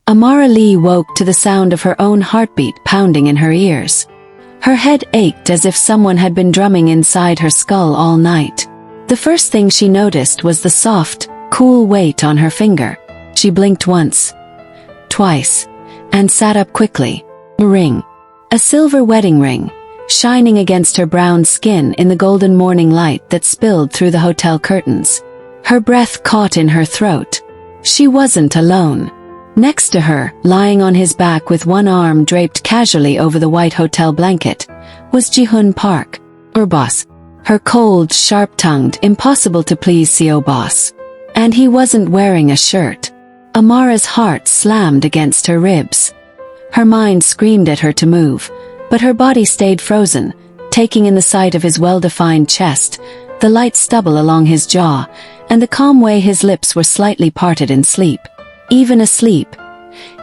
Amara Lee woke to the sound of her own heartbeat pounding in her ears. Her head ached as if someone had been drumming inside her skull all night. The first thing she noticed was the soft, cool weight on her finger. She blinked once, twice, and sat up quickly. A ring. A silver wedding ring, shining against her brown skin in the golden morning light that spilled through the hotel curtains. Her breath caught in her throat. She wasn't alone. Next to her, lying on his back with one arm draped casually over the white hotel blanket, was Ji-hoon Park, her boss. Her cold, sharp-tongued, impossible-to-please CO boss. And he wasn't wearing a shirt. Amara's heart slammed against her ribs. Her mind screamed at her to move, but her body stayed frozen, taking in the sight of his well-defined chest, the light stubble along his jaw, and the calm way his lips were slightly parted in sleep. Even asleep,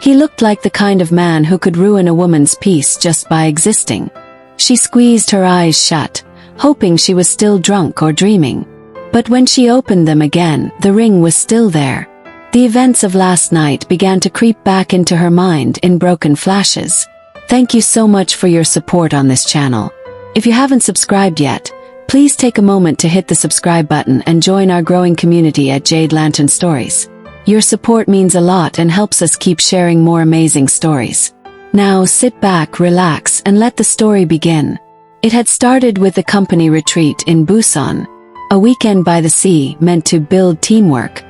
he looked like the kind of man who could ruin a woman's peace just by existing. She squeezed her eyes shut, hoping she was still drunk or dreaming. But when she opened them again, the ring was still there. The events of last night began to creep back into her mind in broken flashes. Thank you so much for your support on this channel. If you haven't subscribed yet, please take a moment to hit the subscribe button and join our growing community at Jade Lantern Stories. Your support means a lot and helps us keep sharing more amazing stories. Now sit back, relax, and let the story begin. It had started with the company retreat in Busan, a weekend by the sea meant to build teamwork,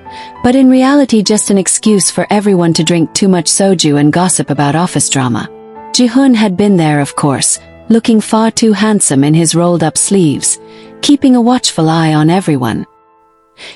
but in reality just an excuse for everyone to drink too much soju and gossip about office drama. Ji-hoon had been there, of course, looking far too handsome in his rolled-up sleeves, keeping a watchful eye on everyone.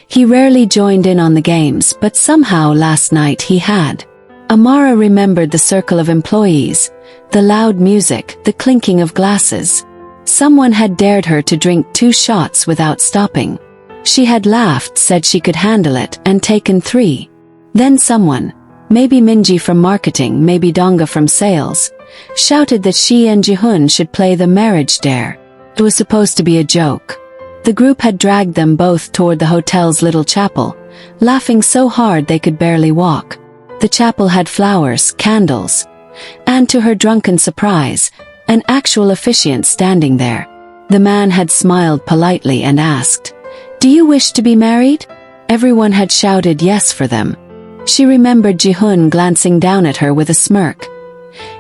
He rarely joined in on the games, but somehow last night he had. Amara remembered the circle of employees, the loud music, the clinking of glasses. Someone had dared her to drink 2 shots without stopping. She had laughed, said she could handle it, and taken 3. Then someone, maybe Minji from marketing, maybe Donga from sales, shouted that she and Ji-hoon should play the marriage dare. It was supposed to be a joke. The group had dragged them both toward the hotel's little chapel, laughing so hard they could barely walk. The chapel had flowers, candles, and to her drunken surprise, an actual officiant standing there. The man had smiled politely and asked, "Do you wish to be married?" Everyone had shouted yes for them. She remembered Ji-hoon glancing down at her with a smirk,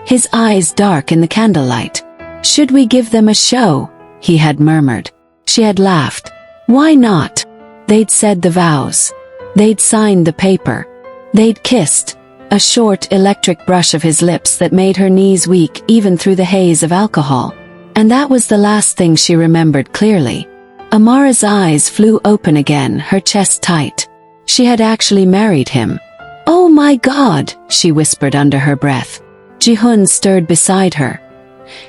his eyes dark in the candlelight. "Should we give them a show?" he had murmured. She had laughed. Why not? They'd said the vows. They'd signed the paper. They'd kissed. A short electric brush of his lips that made her knees weak even through the haze of alcohol. And that was the last thing she remembered clearly. Amara's eyes flew open again, her chest tight. She had actually married him. "Oh my God," she whispered under her breath. Ji-hoon stirred beside her,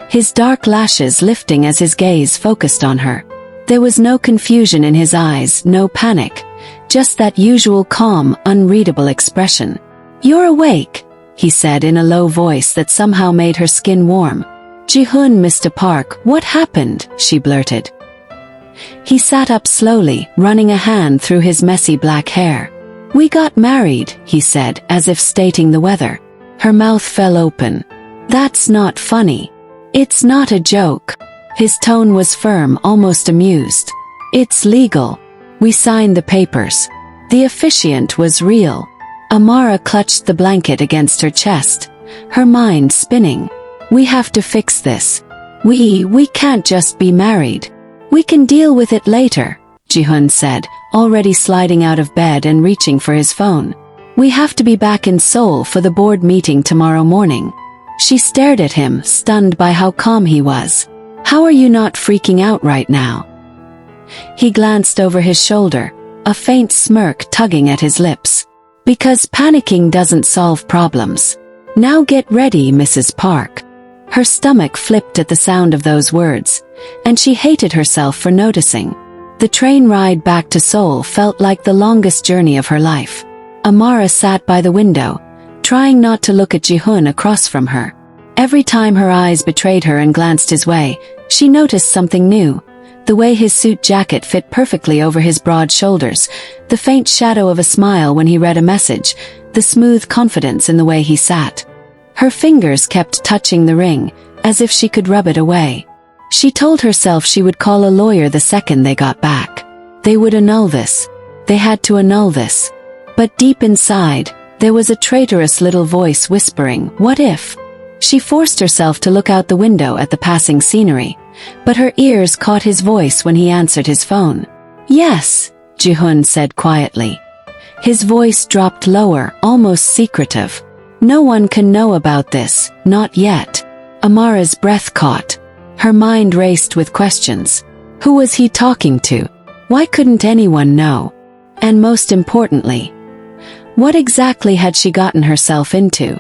his dark lashes lifting as his gaze focused on her. There was no confusion in his eyes, no panic, just that usual calm, unreadable expression. "You're awake," he said in a low voice that somehow made her skin warm. "Ji-hoon, Mr. Park, what happened?" she blurted. He sat up slowly, running a hand through his messy black hair. "We got married," he said, as if stating the weather. Her mouth fell open. "That's not funny. It's not a joke." His tone was firm, almost amused. "It's legal. We signed the papers. The officiant was real." Amara clutched the blanket against her chest, her mind spinning. "We have to fix this. We can't just be married. We can deal with it later," Ji-hoon said, already sliding out of bed and reaching for his phone. "We have to be back in Seoul for the board meeting tomorrow morning." She stared at him, stunned by how calm he was. "How are you not freaking out right now?" He glanced over his shoulder, a faint smirk tugging at his lips. "Because panicking doesn't solve problems. Now get ready, Mrs. Park." Her stomach flipped at the sound of those words, and she hated herself for noticing. The train ride back to Seoul felt like the longest journey of her life. Amara sat by the window, trying not to look at Ji-hoon across from her. Every time her eyes betrayed her and glanced his way, she noticed something new. The The way his suit jacket fit perfectly over his broad shoulders, the faint shadow of a smile when he read a message, the smooth confidence in the way he sat. Her fingers kept touching the ring, as if she could rub it away. She told herself she would call a lawyer the second they got back. They would annul this. They had to annul this. But deep inside, there was a traitorous little voice whispering, "What if?" She forced herself to look out the window at the passing scenery, but her ears caught his voice when he answered his phone. "Yes," Ji-hun said quietly. His voice dropped lower, almost secretive. "No one can know about this, not yet." Amara's breath caught. Her mind raced with questions. Who was he talking to? Why couldn't anyone know? And most importantly, what exactly had she gotten herself into?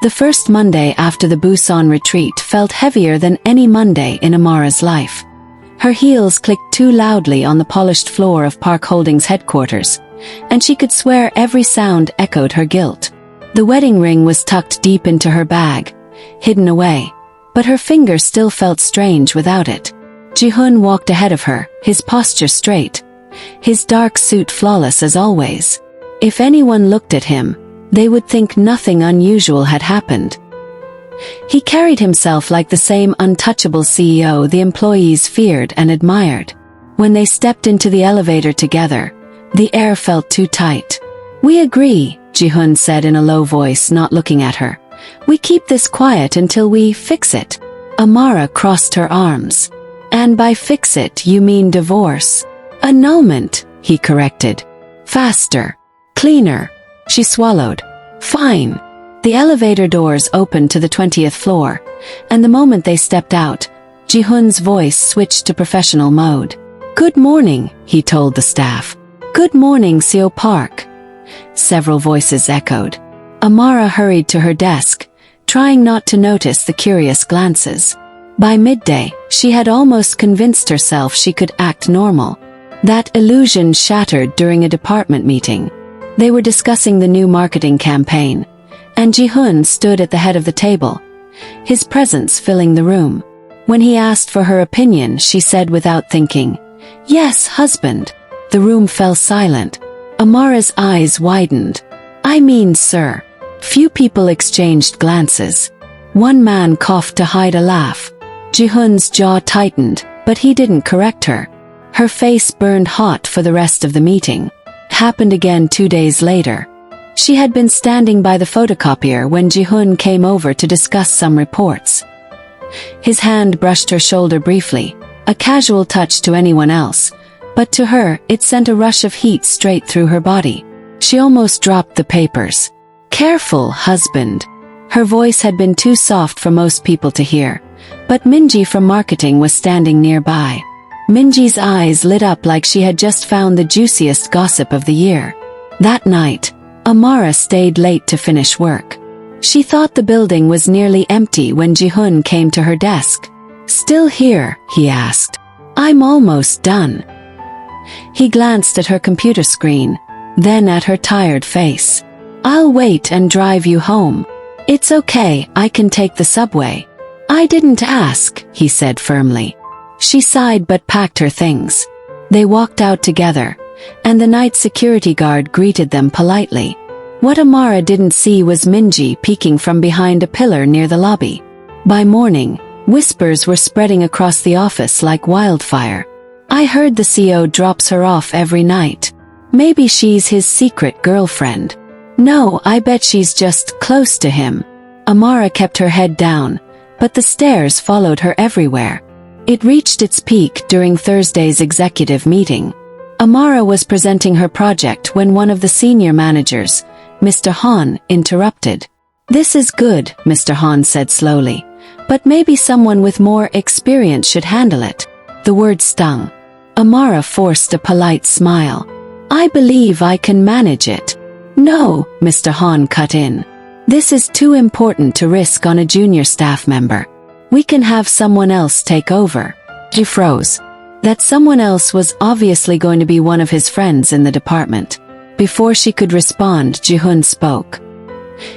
The first Monday after the Busan retreat felt heavier than any Monday in Amara's life. Her heels clicked too loudly on the polished floor of Park Holdings headquarters, and she could swear every sound echoed her guilt. The wedding ring was tucked deep into her bag, hidden away, but her fingers still felt strange without it. Ji-hun walked ahead of her, his posture straight, his dark suit flawless as always. If anyone looked at him, they would think nothing unusual had happened. He carried himself like the same untouchable CEO the employees feared and admired. When they stepped into the elevator together, the air felt too tight. "We agree," Ji-hun said in a low voice, not looking at her. "We keep this quiet until we fix it." Amara crossed her arms. "And by fix it you mean divorce?" "Annulment," he corrected. "Faster. Cleaner." She swallowed. "Fine." The elevator doors opened to the 20th floor, and the moment they stepped out, Ji-hun's voice switched to professional mode. "Good morning," he told the staff. "Good morning, Seo Park." Several voices echoed. Amara hurried to her desk, trying not to notice the curious glances. By midday, she had almost convinced herself she could act normal. That illusion shattered during a department meeting. They were discussing the new marketing campaign, and Ji-hun stood at the head of the table, his presence filling the room. When he asked for her opinion, she said without thinking, "Yes, husband." The room fell silent. Amara's eyes widened. "I mean, sir." Few people exchanged glances. One man coughed to hide a laugh. Ji-hun's jaw tightened, but he didn't correct her. Her face burned hot for the rest of the meeting. Happened again 2 days later. She had been standing by the photocopier when Ji-hun came over to discuss some reports. His hand brushed her shoulder briefly, a casual touch to anyone else, but to her it sent a rush of heat straight through her body. She almost dropped the papers. "Careful, husband." Her voice had been too soft for most people to hear, but Minji from marketing was standing nearby. Minji's eyes lit up like she had just found the juiciest gossip of the year. That night, Amara stayed late to finish work. She thought the building was nearly empty when Ji-hun came to her desk. "Still here?" he asked. "I'm almost done." He glanced at her computer screen, then at her tired face. "I'll wait and drive you home." "It's okay, I can take the subway." "I didn't ask," he said firmly. She sighed but packed her things. They walked out together, and the night security guard greeted them politely. What Amara didn't see was Minji peeking from behind a pillar near the lobby. By morning, whispers were spreading across the office like wildfire. "I heard the CEO drops her off every night. Maybe she's his secret girlfriend." "No, I bet she's just close to him." Amara kept her head down, but the stares followed her everywhere. It reached its peak during Thursday's executive meeting. Amara was presenting her project when one of the senior managers, Mr. Han, interrupted. "This is good," Mr. Han said slowly, "but maybe someone with more experience should handle it." The word stung. Amara forced a polite smile. "I believe I can manage it." "No," Mr. Han cut in. "This is too important to risk on a junior staff member. We can have someone else take over." He froze. That someone else was obviously going to be one of his friends in the department. Before she could respond, Ji-hun spoke.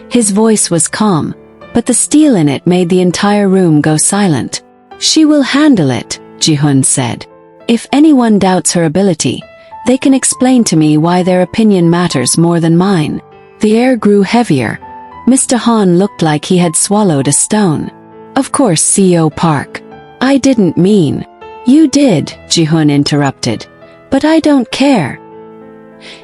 His voice was calm, but the steel in it made the entire room go silent. "She will handle it," Ji-hun said. If anyone doubts her ability, they can explain to me why their opinion matters more than mine. The air grew heavier. Mr. Han looked like he had swallowed a stone. Of course, CEO Park. I didn't mean. You did, Ji-hoon interrupted. But I don't care.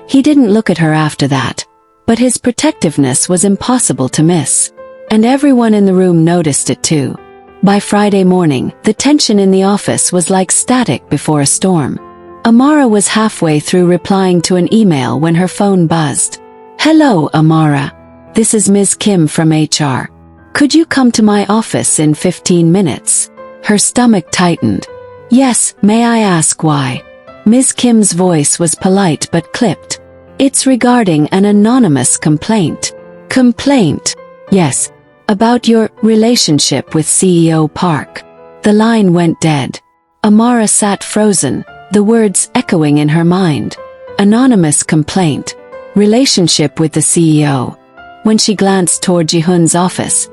He didn't look at her after that, but his protectiveness was impossible to miss. And everyone in the room noticed it too. By Friday morning, the tension in the office was like static before a storm. Amara was halfway through replying to an email when her phone buzzed. Hello, Amara. This is Ms. Kim from HR. Could you come to my office in 15 minutes? Her stomach tightened. Yes, may I ask why? Ms. Kim's voice was polite but clipped. It's regarding an anonymous complaint. Complaint? Yes. About your relationship with CEO Park. The line went dead. Amara sat frozen, the words echoing in her mind. Anonymous complaint. Relationship with the CEO. When she glanced toward Ji-hoon's office,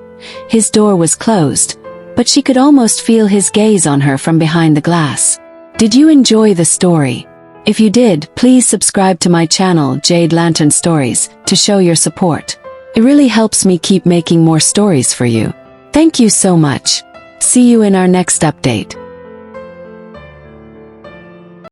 his door was closed, but she could almost feel his gaze on her from behind the glass. Did you enjoy the story? If you did, please subscribe to my channel Jade Lantern Stories to show your support. It really helps me keep making more stories for you. Thank you so much. See you in our next update.